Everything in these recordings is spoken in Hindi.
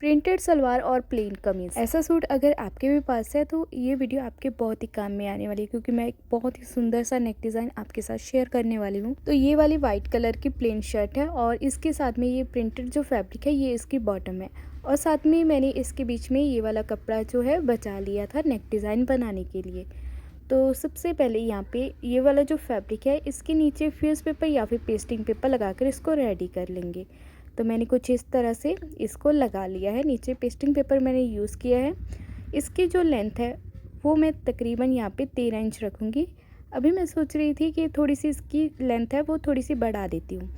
प्रिंटेड सलवार और प्लेन कमीज़, ऐसा सूट अगर आपके भी पास है तो ये वीडियो आपके बहुत ही काम में आने वाली है, क्योंकि मैं एक बहुत ही सुंदर सा नेक डिज़ाइन आपके साथ शेयर करने वाली हूँ। तो ये वाली वाइट कलर की प्लेन शर्ट है और इसके साथ में ये प्रिंटेड जो फैब्रिक है ये इसकी बॉटम है, और साथ में मैंने इसके बीच में ये वाला कपड़ा जो है बचा लिया था नेक डिज़ाइन बनाने के लिए। तो सबसे पहले यहाँ पे ये वाला जो फैब्रिक है इसके नीचे फ्यूज़ पेपर या फिर पेस्टिंग पेपर लगाकर इसको रेडी कर लेंगे। तो मैंने कुछ इस तरह से इसको लगा लिया है। नीचे पेस्टिंग पेपर मैंने यूज़ किया है। इसकी जो लेंथ है वो मैं तकरीबन यहाँ पे 13 इंच रखूँगी। अभी मैं सोच रही थी कि थोड़ी सी इसकी लेंथ है वो थोड़ी सी बढ़ा देती हूँ।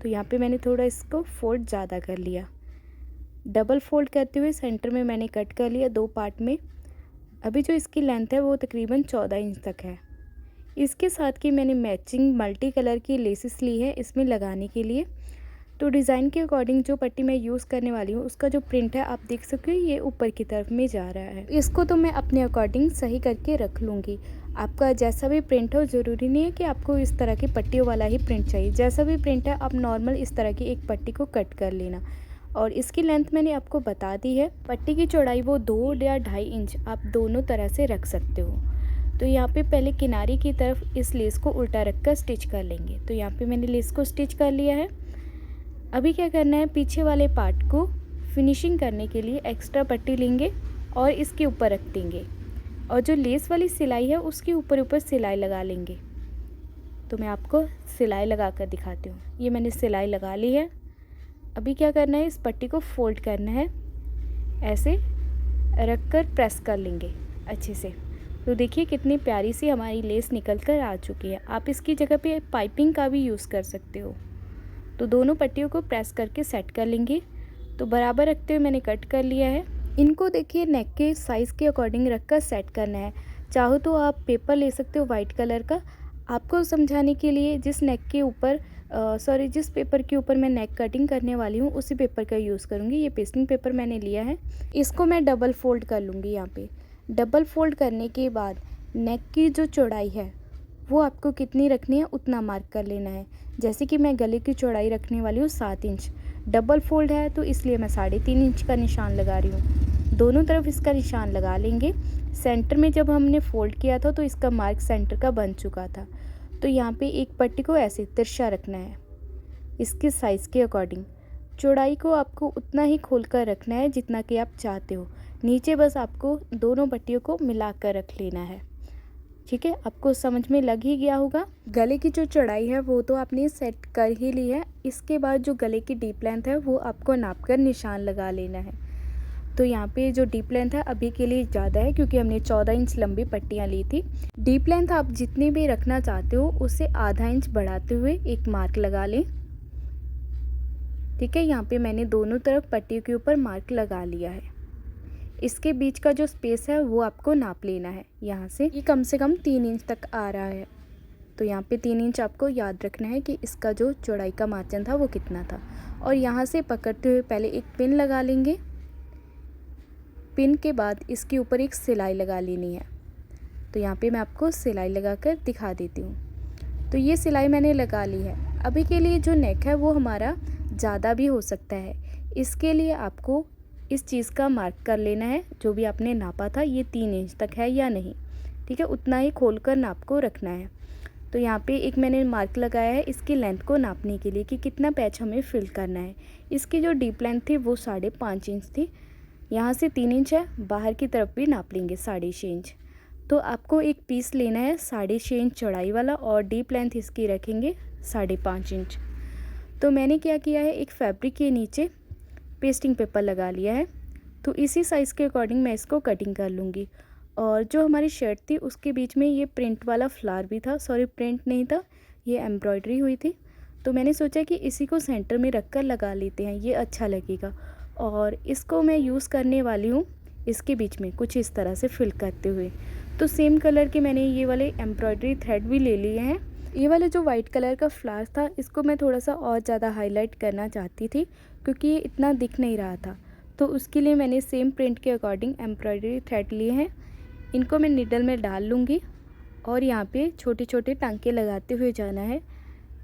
तो यहाँ पे मैंने थोड़ा इसको फोल्ड ज़्यादा कर लिया। डबल फोल्ड करते हुए सेंटर में मैंने कट कर लिया 2 पार्ट में। अभी जो इसकी लेंथ है वो तकरीबन 14 इंच तक है। इसके साथ की मैंने मैचिंग मल्टी कलर की लेसेस ली है इसमें लगाने के लिए। तो डिज़ाइन के अकॉर्डिंग जो पट्टी मैं यूज़ करने वाली हूँ उसका जो प्रिंट है आप देख सकते हो ये ऊपर की तरफ में जा रहा है। इसको तो मैं अपने अकॉर्डिंग सही करके रख लूँगी। आपका जैसा भी प्रिंट हो, ज़रूरी नहीं है कि आपको इस तरह की पट्टियों वाला ही प्रिंट चाहिए। जैसा भी प्रिंट है आप नॉर्मल इस तरह की एक पट्टी को कट कर लेना। और इसकी लेंथ मैंने आपको बता दी है। पट्टी की चौड़ाई वो 2 या 2.5 इंच आप दोनों तरह से रख सकते हो। तो यहाँ पे पहले किनारे की तरफ इस लेस को उल्टा रख कर स्टिच कर लेंगे। तो यहाँ पे मैंने लेस को स्टिच कर लिया है। अभी क्या करना है, पीछे वाले पार्ट को फिनिशिंग करने के लिए एक्स्ट्रा पट्टी लेंगे और इसके ऊपर रख देंगे, और जो लेस वाली सिलाई है उसके ऊपर ऊपर सिलाई लगा लेंगे। तो मैं आपको सिलाई लगा कर दिखाती हूँ। ये मैंने सिलाई लगा ली है। अभी क्या करना है, इस पट्टी को फोल्ड करना है, ऐसे रख कर प्रेस कर लेंगे अच्छे से। तो देखिए कितनी प्यारी सी हमारी लेस निकल कर आ चुकी है। आप इसकी जगह पे पाइपिंग का भी यूज़ कर सकते हो। तो दोनों पट्टियों को प्रेस करके सेट कर लेंगे। तो बराबर रखते हुए मैंने कट कर लिया है। इनको देखिए नेक के साइज़ के अकॉर्डिंग रख कर सेट करना है। चाहो तो आप पेपर ले सकते हो वाइट कलर का। आपको समझाने के लिए जिस नेक के ऊपर जिस पेपर के ऊपर मैं नेक कटिंग करने वाली हूँ उसी पेपर का यूज़ करूँगी। ये पेस्टिंग पेपर मैंने लिया है। इसको मैं डबल फोल्ड कर लूँगी। यहाँ पे डबल फोल्ड करने के बाद नेक की जो चौड़ाई है वो आपको कितनी रखनी है उतना मार्क कर लेना है। जैसे कि मैं गले की चौड़ाई रखने वाली हूँ 7 इंच, डबल फोल्ड है तो इसलिए मैं 3.5 इंच का निशान लगा रही हूँ। दोनों तरफ इसका निशान लगा लेंगे। सेंटर में जब हमने फोल्ड किया था तो इसका मार्क सेंटर का बन चुका था। तो यहाँ पे एक पट्टी को ऐसे तिरछा रखना है इसके साइज़ के अकॉर्डिंग। चौड़ाई को आपको उतना ही खोल कर रखना है जितना कि आप चाहते हो। नीचे बस आपको दोनों पट्टियों को मिला कर रख लेना है। ठीक है, आपको समझ में लग ही गया होगा। गले की जो चौड़ाई है वो तो आपने सेट कर ही ली है। इसके बाद जो गले की डीप लेंथ है वो आपको नाप कर निशान लगा लेना है। तो यहाँ पे जो डीप लेंथ है अभी के लिए ज़्यादा है क्योंकि हमने 14 इंच लंबी पट्टियाँ ली थी। डीप लेंथ आप जितनी भी रखना चाहते हो उससे आधा इंच बढ़ाते हुए एक मार्क लगा लें। ठीक है, यहाँ पे मैंने दोनों तरफ पट्टियों के ऊपर मार्क लगा लिया है। इसके बीच का जो स्पेस है वो आपको नाप लेना है। यहाँ से ये कम से कम 3 इंच तक आ रहा है। तो यहाँ पे 3 इंच आपको याद रखना है कि इसका जो चौड़ाई का मार्जिन था वो कितना था। और यहाँ से पकड़ते हुए पहले एक पिन लगा लेंगे। पिन के बाद इसके ऊपर एक सिलाई लगा लेनी है। तो यहाँ पे मैं आपको सिलाई लगा कर दिखा देती हूँ। तो ये सिलाई मैंने लगा ली है। अभी के लिए जो नेक है वो हमारा ज़्यादा भी हो सकता है। इसके लिए आपको इस चीज़ का मार्क कर लेना है, जो भी आपने नापा था ये 3 इंच तक है या नहीं। ठीक है, उतना ही खोलकर नाप को रखना है। तो यहाँ पे एक मैंने मार्क लगाया है इसकी लेंथ को नापने के लिए कि कितना पैच हमें फिल करना है। इसकी जो डीप लेंथ थी वो 5.5 इंच थी। यहाँ से 3 इंच है, बाहर की तरफ भी नाप लेंगे 6.5 इंच। तो आपको एक पीस लेना है 6.5 इंच चौड़ाई वाला और डीप लेंथ इसकी रखेंगे 5.5 इंच। तो मैंने क्या किया है, एक फैब्रिक के नीचे पेस्टिंग पेपर लगा लिया है। तो इसी साइज़ के अकॉर्डिंग मैं इसको कटिंग कर लूँगी। और जो हमारी शर्ट थी उसके बीच में ये प्रिंट वाला फ्लावर भी था, प्रिंट नहीं था, ये एम्ब्रॉयडरी हुई थी। तो मैंने सोचा कि इसी को सेंटर में रख कर लगा लेते हैं, ये अच्छा लगेगा। और इसको मैं यूज़ करने वाली हूँ इसके बीच में कुछ इस तरह से फिल करते हुए। तो सेम कलर के मैंने ये वाले एम्ब्रॉयडरी थ्रेड भी ले लिए हैं। ये वाला जो वाइट कलर का फ्लावर था इसको मैं थोड़ा सा और ज़्यादा हाईलाइट करना चाहती थी क्योंकि ये इतना दिख नहीं रहा था। तो उसके लिए मैंने सेम प्रिंट के अकॉर्डिंग एम्ब्रॉयडरी थ्रेड लिए हैं। इनको मैं निडल में डाल लूँगी और यहाँ पे छोटे छोटे टांके लगाते हुए जाना है।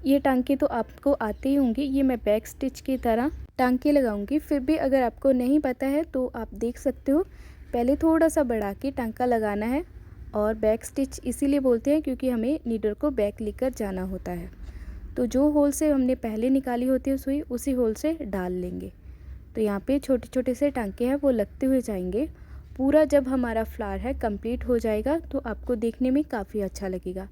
ये टांके तो आपको आते ही होंगे, ये मैं बैक स्टिच की तरह टांके लगाऊंगी। फिर भी अगर आपको नहीं पता है तो आप देख सकते हो, पहले थोड़ा सा बढ़ा के टांका लगाना है। और बैक स्टिच इसीलिए बोलते हैं क्योंकि हमें नीडल को बैक लेकर जाना होता है। तो जो होल से हमने पहले निकाली होती है सुई, उसी होल से डाल लेंगे। तो यहाँ पे छोटे छोटे से टांके हैं वो लगते हुए जाएंगे। पूरा जब हमारा फ्लावर है कंप्लीट हो जाएगा तो आपको देखने में काफ़ी अच्छा लगेगा।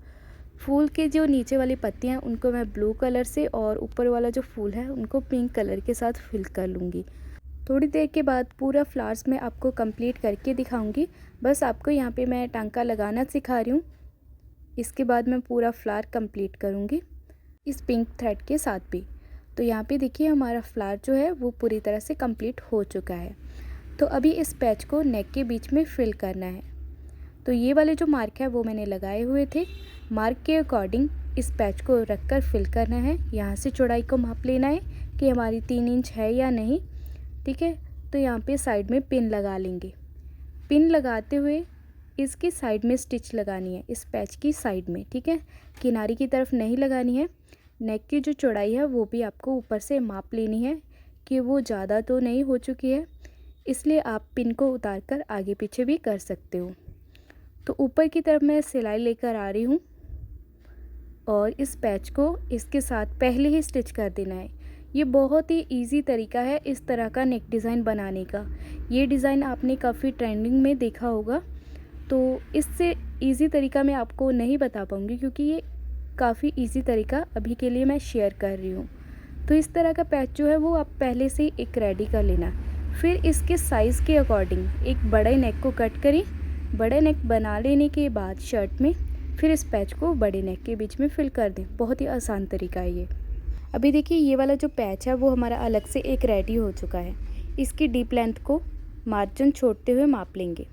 फूल के जो नीचे वाली पत्तियाँ हैं उनको मैं ब्लू कलर से और ऊपर वाला जो फूल है उनको पिंक कलर के साथ फिल कर लूँगी। थोड़ी देर के बाद पूरा फ्लावर्स मैं आपको कंप्लीट करके दिखाऊंगी। बस आपको यहाँ पे मैं टांका लगाना सिखा रही हूँ। इसके बाद मैं पूरा फ्लावर कंप्लीट करूँगी इस पिंक थ्रेड के साथ भी। तो यहाँ पे देखिए हमारा फ्लावर जो है वो पूरी तरह से कंप्लीट हो चुका है। तो अभी इस पैच को नेक के बीच में फिल करना है। तो ये वाले जो मार्क है वो मैंने लगाए हुए थे। मार्क के अकॉर्डिंग इस पैच को रख कर फिल करना है। यहाँ से चौड़ाई को माप लेना है कि हमारी 3 इंच है या नहीं। ठीक है, तो यहाँ पे साइड में पिन लगा लेंगे। पिन लगाते हुए इसकी साइड में स्टिच लगानी है, इस पैच की साइड में। ठीक है, किनारे की तरफ नहीं लगानी है। नेक की जो चौड़ाई है वो भी आपको ऊपर से माप लेनी है कि वो ज़्यादा तो नहीं हो चुकी है, इसलिए आप पिन को उतार कर आगे पीछे भी कर सकते हो। तो ऊपर की तरफ मैं सिलाई लेकर आ रही हूँ और इस पैच को इसके साथ पहले ही स्टिच कर देना है। ये बहुत ही इजी तरीका है इस तरह का नेक डिज़ाइन बनाने का। ये डिज़ाइन आपने काफ़ी ट्रेंडिंग में देखा होगा, तो इससे इजी तरीका मैं आपको नहीं बता पाऊँगी क्योंकि ये काफ़ी इजी तरीका अभी के लिए मैं शेयर कर रही हूँ। तो इस तरह का पैच जो है वो आप पहले से ही एक रेडी कर लेना। फिर इसके साइज़ के अकॉर्डिंग एक बड़े नेक को कट करें। बड़े नेक बना लेने के बाद शर्ट में फिर इस पैच को बड़े नेक के बीच में फिल कर दें। बहुत ही आसान तरीका है ये। अभी देखिए ये वाला जो पैच है वो हमारा अलग से एक रेडी हो चुका है। इसकी डीप लेंथ को मार्जिन छोड़ते हुए माप लेंगे।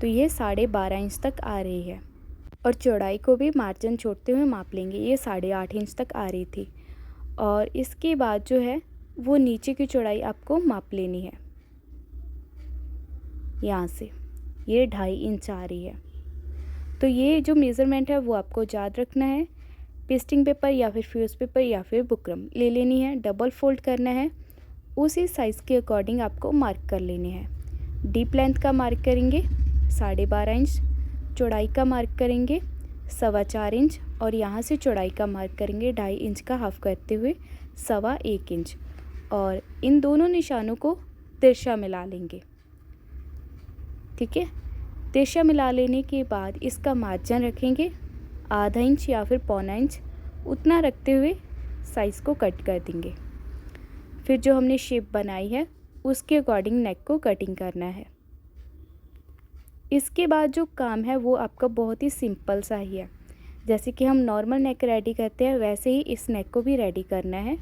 तो ये 12.5 इंच तक आ रही है और चौड़ाई को भी मार्जिन छोड़ते हुए माप लेंगे। ये 8.5 इंच तक आ रही थी। और इसके बाद जो है वो नीचे की चौड़ाई आपको माप लेनी है। यहाँ से ये 2.5 इंच आ रही है। तो ये जो मेज़रमेंट है वो आपको याद रखना है। पेस्टिंग पेपर या फिर फ्यूज़ पेपर या फिर बुकरम ले लेनी है, डबल फोल्ड करना है। उसी साइज़ के अकॉर्डिंग आपको मार्क कर लेने हैं। डीप लेंथ का मार्क करेंगे 12.5 इंच, चौड़ाई का मार्क करेंगे 4.25 इंच और यहाँ से चौड़ाई का मार्क करेंगे 2.5 इंच का हाफ करते हुए 1.25 इंच। और इन दोनों निशानों को तिरछा मिला लेंगे। ठीक है, तिरछा मिला लेने के बाद इसका मार्जिन रखेंगे 1/2 इंच या फिर 1.25 इंच, उतना रखते हुए साइज़ को कट कर देंगे। फिर जो हमने शेप बनाई है उसके अकॉर्डिंग नेक को कटिंग करना है। इसके बाद जो काम है वो आपका बहुत ही सिंपल सा ही है। जैसे कि हम नॉर्मल नेक रेडी करते हैं वैसे ही इस नेक को भी रेडी करना है।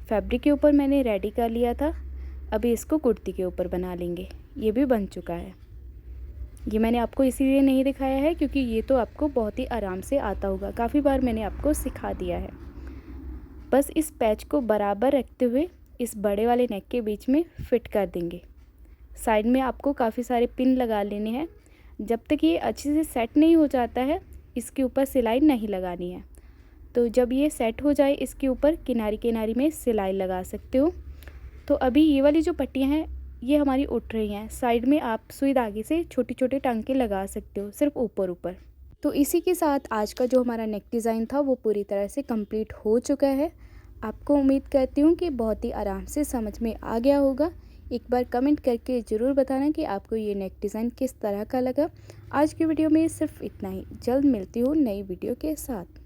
फैब्रिक के ऊपर मैंने रेडी कर लिया था, अभी इसको कुर्ती के ऊपर बना लेंगे। ये भी बन चुका है। ये मैंने आपको इसीलिए नहीं दिखाया है क्योंकि ये तो आपको बहुत ही आराम से आता होगा, काफ़ी बार मैंने आपको सिखा दिया है। बस इस पैच को बराबर रखते हुए इस बड़े वाले नेक के बीच में फिट कर देंगे। साइड में आपको काफ़ी सारे पिन लगा लेने हैं। जब तक ये अच्छे से सेट नहीं हो जाता है इसके ऊपर सिलाई नहीं लगानी है। तो जब ये सेट हो जाए इसके ऊपर किनारी किनारी में सिलाई लगा सकते हो। तो अभी ये वाली जो पट्टियाँ हैं ये हमारी उठ रही हैं। साइड में आप सुई धागे से छोटे छोटे टांके लगा सकते हो, सिर्फ ऊपर ऊपर। तो इसी के साथ आज का जो हमारा नेक डिज़ाइन था वो पूरी तरह से कंप्लीट हो चुका है। आपको उम्मीद करती हूँ कि बहुत ही आराम से समझ में आ गया होगा। एक बार कमेंट करके ज़रूर बताना कि आपको ये नेक डिज़ाइन किस तरह का लगा। आज की वीडियो में सिर्फ इतना ही। जल्द मिलती हूँ नई वीडियो के साथ।